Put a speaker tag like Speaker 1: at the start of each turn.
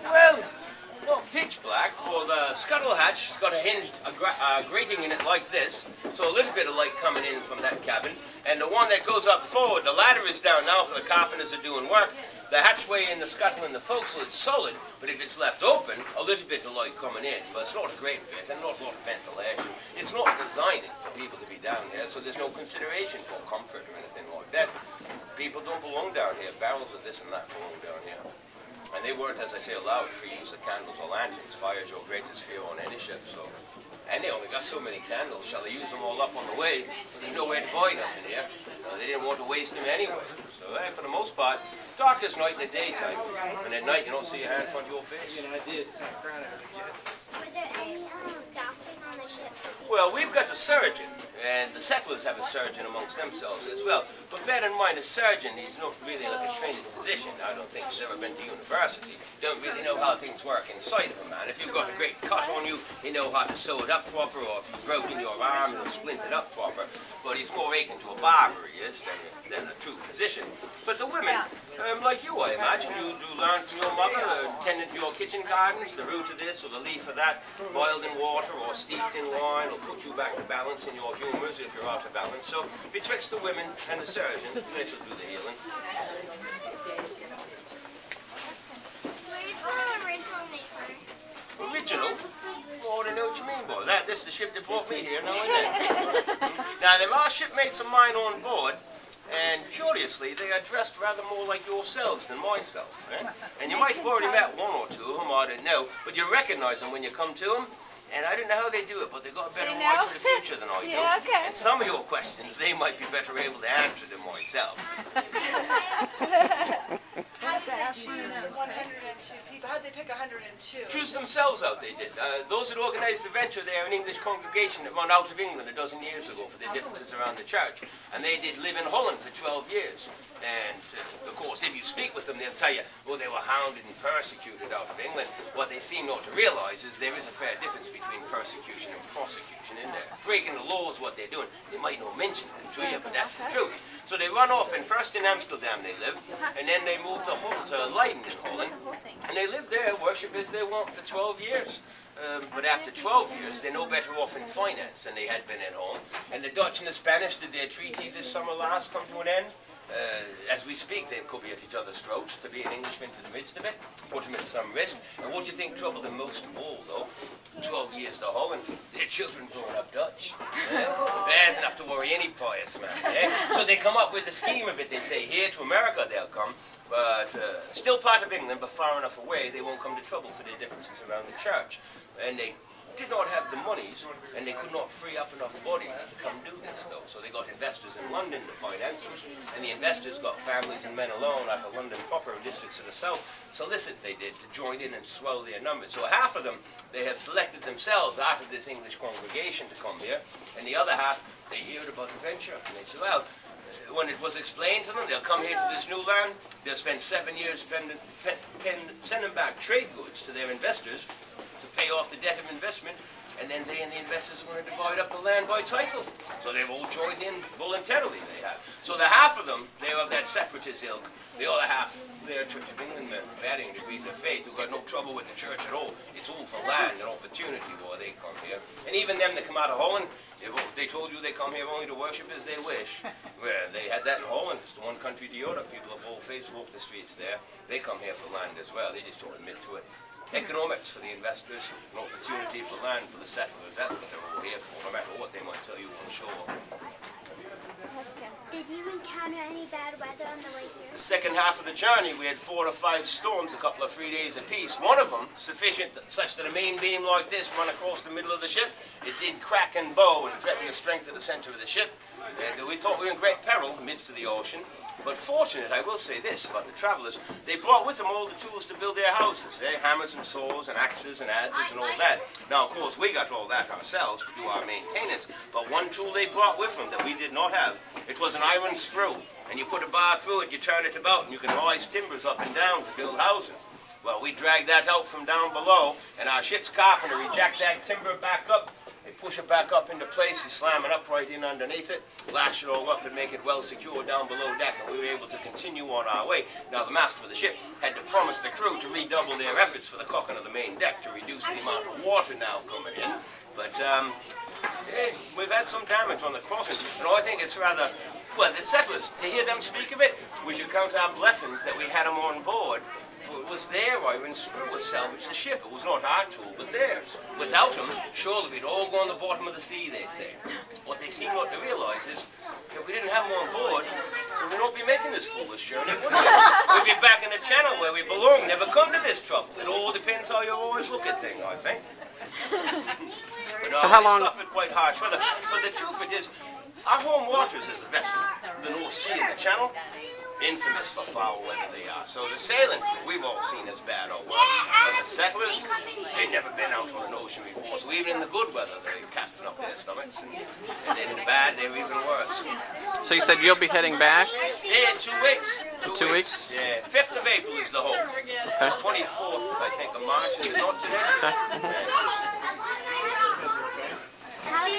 Speaker 1: Well, not pitch black, for the scuttle hatch has got a hinged grating in it like this, so a little bit of light coming in from that cabin. And the one that goes up forward, the ladder is down now for the carpenters are doing work. The hatchway in the scuttle and the forecastle is solid, but if it's left open, a little bit of light coming in. But it's not a great bit and not a lot of ventilation. It's not designed for people to be down here, so there's no consideration for comfort or anything like that. People don't belong down here. Barrels of this and that belong down here. And they weren't, as I say, allowed free use of candles or lanterns. Fire's your greatest fear on any ship, so. And they only got so many candles. Shall they use them all up on the way? There's nowhere to buy nothing here. They didn't want to waste them anyway. So for the most part, darkest night in the daytime. And at night you don't see a hand in front of your face.
Speaker 2: You know, I did.
Speaker 3: Were there any doctors on the ship?
Speaker 1: Well, we've got a surgeon, and the settlers have a surgeon amongst themselves as well. But bear in mind, a surgeon, he's not really like a trained physician. I don't think he's ever been to university. Don't really know how things work inside of a man. If you've got a great cut on you, he know how to sew it up proper, or if you've broken your arm, he'll splint it up proper. But he's more akin to a barber, he is, than a true physician. But the women, like you, I imagine, you do learn from your mother, tending to your kitchen gardens, the root of this or the leaf of that, boiled in water or steeped in wine, will put you back to balance in your humours if you're out of balance. So betwixt the women and the surgeon, they shall do the healing.
Speaker 3: Where's the original Mayflower?
Speaker 1: Original? Oh, I don't know what you mean, boy. This is the ship that brought me here, now isn't it? Now, there are shipmates of mine on board, and curiously, they are dressed rather more like yourselves than myself. Eh? And you might have already met one or two of them, I don't know, but you recognize them when you come to them. And I don't know how they do it, but they've got a better eye for the future than I do.
Speaker 4: Yeah, okay.
Speaker 1: And some of your questions, they might be better able to answer than myself.
Speaker 5: How did they choose the 102 people? How did they pick 102?
Speaker 1: Choose themselves out, they did. Those that organised the venture, they're an English congregation that run out of England a dozen years ago for the differences around the church. And they did live in Holland for 12 years. And, of course, if you speak with them, they'll tell you, well, they were hounded and persecuted out of England. What they seem not to realise is there is a fair difference between persecution and prosecution in there. Breaking the law is what they're doing. They might not mention it to you, but that's the truth. So they run off, and first in Amsterdam they live, and then they move to Leiden in Holland, and they live there, worship as they want for 12 years. But after 12 years, they're no better off in finance than they had been at home. And the Dutch and the Spanish did their treaty this summer last come to an end. As we speak, they could be at each other's throats to be an Englishman to the midst of it, put them at some risk. And what do you think troubled them most of all, though? 12 years to Holland, their children growing up Dutch. There's enough to worry any pious man. So they come up with a scheme of it. They say, here to America they'll come, but still part of England, but far enough away, they won't come to trouble for their differences around the church. And they did not have the monies, and they could not free up enough bodies to come do this, though. So they got investors in London to finance them, and the investors got families and men alone out of London proper and districts of the south. Solicit they did to join in and swell their numbers. So half of them, they have selected themselves out of this English congregation to come here, and the other half, they heard about the venture, and they say, well, when it was explained to them, they'll come here to this new land, they'll spend 7 years sending back trade goods to their investors to pay off the debt of investment, and then they and the investors are going to divide up the land by title. So they've all joined in voluntarily, they have. So the half of them, they're of that separatist ilk. The other half, they're Church of England men, varying degrees of faith, who got no trouble with the church at all. It's all for land and opportunity why they come here. And even them that come out of Holland, they told you they come here only to worship as they wish. Well, they had that in Holland. It's the one country to Europe. People of all faiths walk the streets there. They come here for land as well. They just don't admit to it. Economics for the investors, an opportunity for land for the settlers. That's what they're all here for, no matter what they might tell you on shore.
Speaker 3: Did you encounter any bad weather on the way here?
Speaker 1: The second half of the journey, we had 4 or 5 storms, a couple of 3 days apiece. One of them, sufficient such that a main beam like this run across the middle of the ship. It did crack and bow and threaten the strength of the center of the ship. And we thought we were in great peril amidst of the ocean. But fortunate, I will say this about the travellers, they brought with them all the tools to build their houses. Hammers and saws and axes and adzes and all that. Now, of course, we got all that ourselves to do our maintenance. But one tool they brought with them that we did not have, it was an iron screw. And you put a bar through it, you turn it about, and you can rise timbers up and down to build houses. Well, we dragged that out from down below, and our ship's carpenter, he jacked that timber back up. They push it back up into place, you slam it up right in underneath it, lash it all up and make it well secure down below deck, and we were able to continue on our way. Now the master of the ship had to promise the crew to redouble their efforts for the caulking of the main deck to reduce the amount of water now coming in. But we've had some damage on the crossing. I think it's rather, well, the settlers, to hear them speak of it, we should count our blessings that we had them on board. For it was their iron screw that salvaged the ship. It was not our tool, but theirs. Without them, surely we'd all go on the bottom of the sea, they say. What they seem not to realise is, if we didn't have them on board, we would not be making this foolish journey, would we? We'd be back in the channel where we belong, never come to this trouble. It all depends how you always look at things, I think. But,
Speaker 2: So how long?
Speaker 1: We suffered quite harsh weather. But the truth of it is, our home waters is a vessel, the North Sea and the Channel, infamous for foul weather they are. So the sailing, we've all seen as bad or worse. But the settlers, they'd never been out on an ocean before. So even in the good weather, they're casting up their stomachs. And in the bad, they're even worse.
Speaker 2: So you said you'll be heading back?
Speaker 1: Yeah, 2 weeks.
Speaker 2: In 2 weeks?
Speaker 1: Yeah, 5th of April is the hope. It's 24th, I think, of March, is it not today?